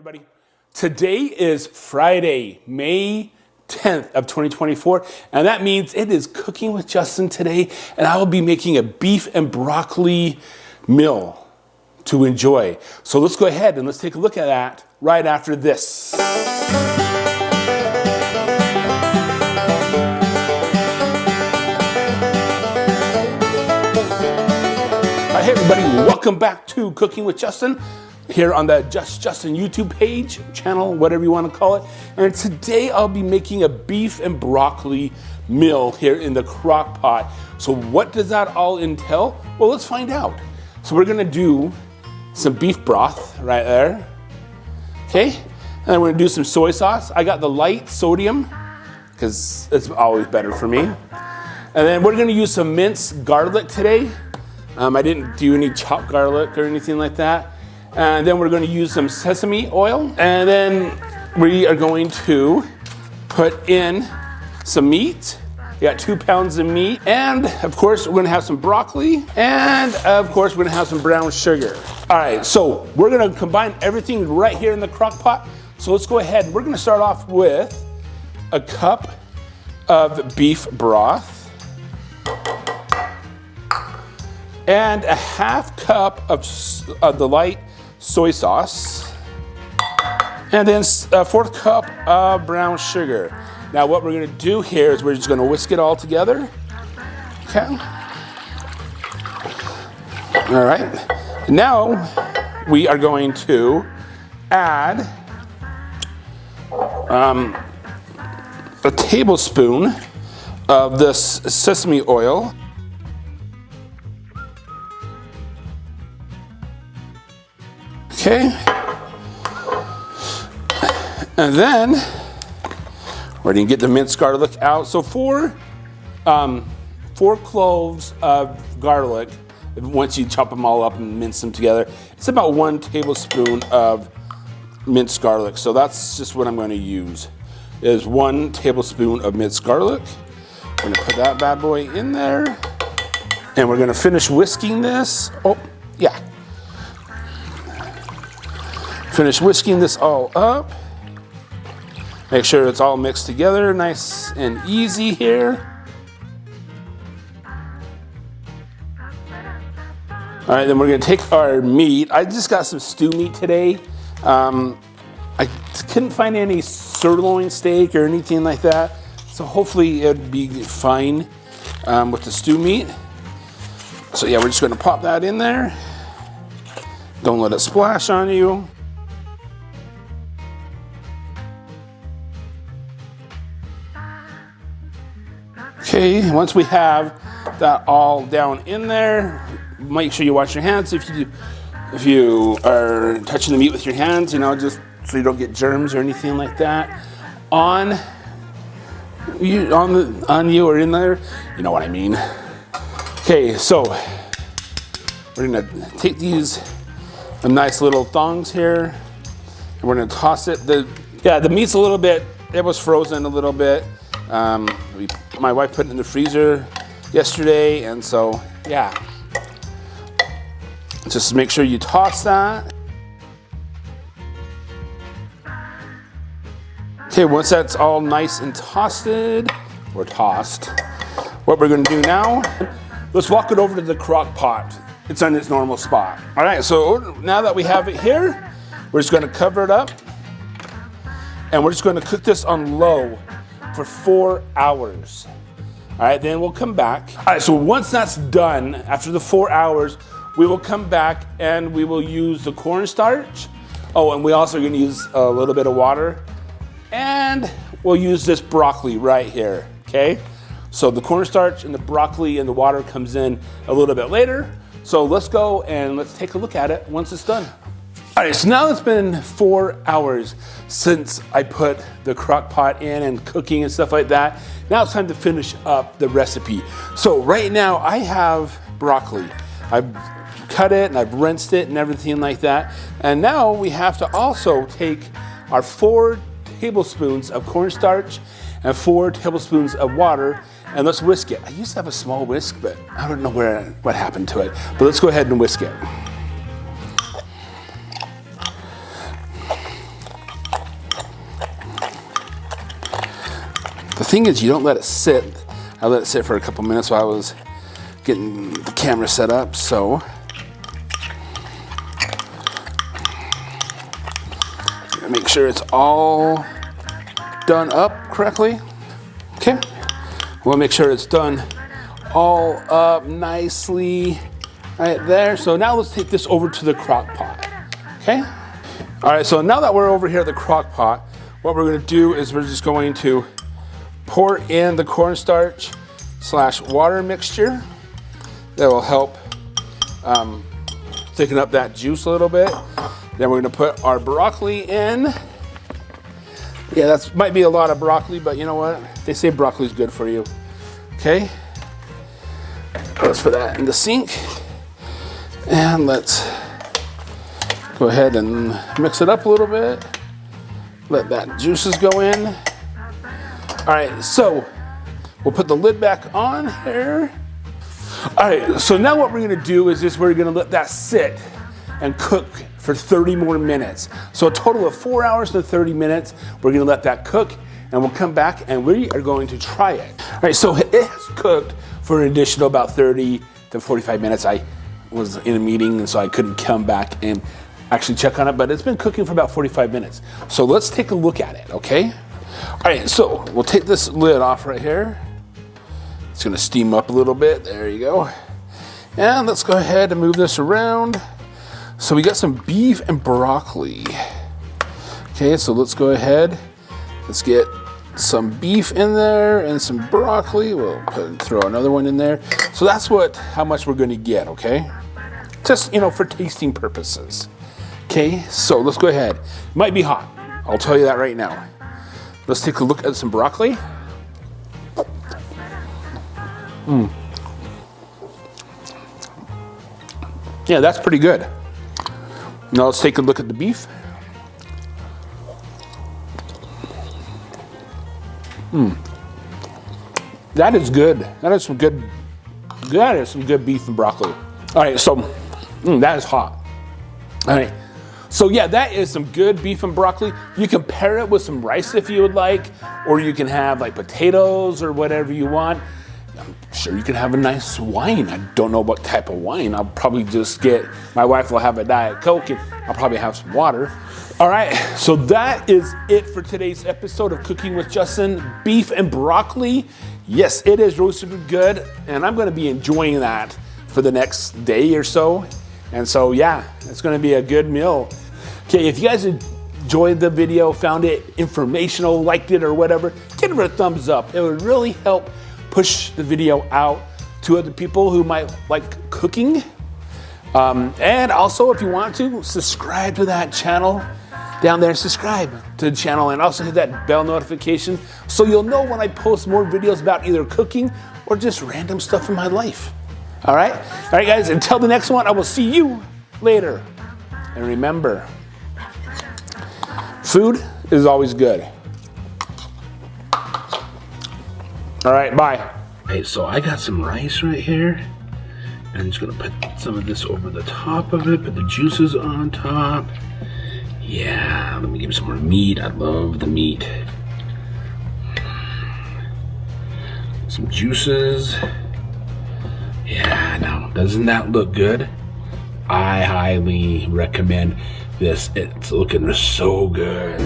everybody. Today is Friday, May 10th of 2024, and that means it is Cooking with Justin today, and I will be making a beef and broccoli meal to enjoy. So let's go ahead and let's take a look at that right after this. Hey everybody, welcome back to Cooking with Justin here on the Just Justin YouTube page, channel, whatever you want to call it. And today I'll be making a beef and broccoli meal here in the crock pot. So what does that all entail? Well, let's find out. So we're gonna do some beef broth right there. Okay, and then we're gonna do some soy sauce. I got the light sodium because it's always better for me. And then we're gonna use some minced garlic today. I didn't do any chopped garlic or anything like that. And then we're going to use some sesame oil. And then we are going to put in some meat. We got 2 pounds of meat. And of course, we're going to have some broccoli. And of course, we're going to have some brown sugar. All right, so we're going to combine everything right here in the crock pot. So let's go ahead. We're going to start off with a cup of beef broth. And a half cup of the light soy sauce. And then a 1/4 cup of brown sugar. Now what we're gonna do here is we're just gonna whisk it all together. Okay. All right. Now we are going to add a tablespoon of this sesame oil. Okay, and then we're gonna get the minced garlic out. So four cloves of garlic, once you chop them all up and mince them together, it's about 1 tablespoon of minced garlic. So that's just what I'm gonna use, is 1 tablespoon of minced garlic. We're gonna put that bad boy in there, and we're gonna finish whisking this. Oh, yeah. Finish whisking this all up. Make sure it's all mixed together, nice and easy here. All right, then we're gonna take our meat. I just got some stew meat today. I couldn't find any sirloin steak or anything like that, so hopefully it'd be fine with the stew meat. So yeah, we're just gonna pop that in there. Don't let it splash on you. Okay, once we have that all down in there, make sure you wash your hands if you are touching the meat with your hands, you know, just so you don't get germs or anything like that on you or in there, you know what I mean. Okay, so we're gonna take these nice little thongs here, and we're gonna toss it. The meat's a little bit, it was frozen a little bit. My wife put it in the freezer yesterday, and so yeah, just make sure you toss that. Okay, once that's all nice and tossed, what we're gonna do now, let's walk it over to the crock pot. It's on its normal spot. All right, so now that we have it here, we're just gonna cover it up, and we're just gonna cook this on low for 4 hours. All right, then we'll come back. All right, so once that's done, after the 4 hours, we will come back and we will use the cornstarch. Oh, and we also are gonna use a little bit of water, and we'll use this broccoli right here, okay? So the cornstarch and the broccoli and the water comes in a little bit later. So let's go and let's take a look at it once it's done. All right, so now it's been 4 hours since I put the crock pot in and cooking and stuff like that. Now it's time to finish up the recipe. So right now I have broccoli. I've cut it and I've rinsed it and everything like that. And now we have to also take our 4 tablespoons of cornstarch and 4 tablespoons of water, and let's whisk it. I used to have a small whisk, but I don't know what happened to it. But let's go ahead and whisk it. thing is, you don't let it sit. I let it sit for a couple minutes while I was getting the camera set up, so. Make sure it's all done up correctly. Okay. We'll make sure it's done all up nicely right there. So now let's take this over to the crock pot. Okay. All right, so now that we're over here at the crock pot, what we're gonna do is we're just going to pour in the cornstarch / water mixture. That will help thicken up that juice a little bit. Then we're gonna put our broccoli in. Yeah, that might be a lot of broccoli, but you know what? They say broccoli's good for you. Okay. Let's put that in the sink. And let's go ahead and mix it up a little bit. Let that juices go in. All right, so we'll put the lid back on here. All right, so now what we're gonna do is just we're gonna let that sit and cook for 30 more minutes. So a total of 4 hours to 30 minutes. We're gonna let that cook and we'll come back and we are going to try it. All right, so it has cooked for an additional about 30 to 45 minutes. I was in a meeting and so I couldn't come back and actually check on it, but it's been cooking for about 45 minutes. So let's take a look at it, okay? All right, so we'll take this lid off right here. It's gonna steam up a little bit, there you go. And let's go ahead and move this around. So we got some beef and broccoli. Okay, so let's go ahead. Let's get some beef in there and some broccoli. We'll throw another one in there. So that's how much we're gonna get, okay? Just, for tasting purposes. Okay, so let's go ahead. It might be hot, I'll tell you that right now. Let's take a look at some broccoli. Yeah, that's pretty good. Now let's take a look at the beef. That is good. That is some good beef and broccoli. All right, so that is hot. All right, so yeah, that is some good beef and broccoli. You can pair it with some rice if you would like, or you can have like potatoes or whatever you want. I'm sure you can have a nice wine. I don't know what type of wine. I'll probably just my wife will have a Diet Coke and I'll probably have some water. All right, so that is it for today's episode of Cooking with Justin. Beef and broccoli. Yes, it is roasted good, and I'm gonna be enjoying that for the next day or so. And so yeah, it's gonna be a good meal. Okay, if you guys enjoyed the video, found it informational, liked it or whatever, give it a thumbs up. It would really help push the video out to other people who might like cooking. And also, if you want to, subscribe to that channel down there. Subscribe to the channel and also hit that bell notification so you'll know when I post more videos about either cooking or just random stuff in my life. All right, guys, until the next one, I will see you later. And remember, food is always good. All right, bye. Okay, so I got some rice right here. I'm just gonna put some of this over the top of it, put the juices on top. Yeah, let me give some more meat. I love the meat. Some juices. Yeah, now, doesn't that look good? I highly recommend this. It's looking so good.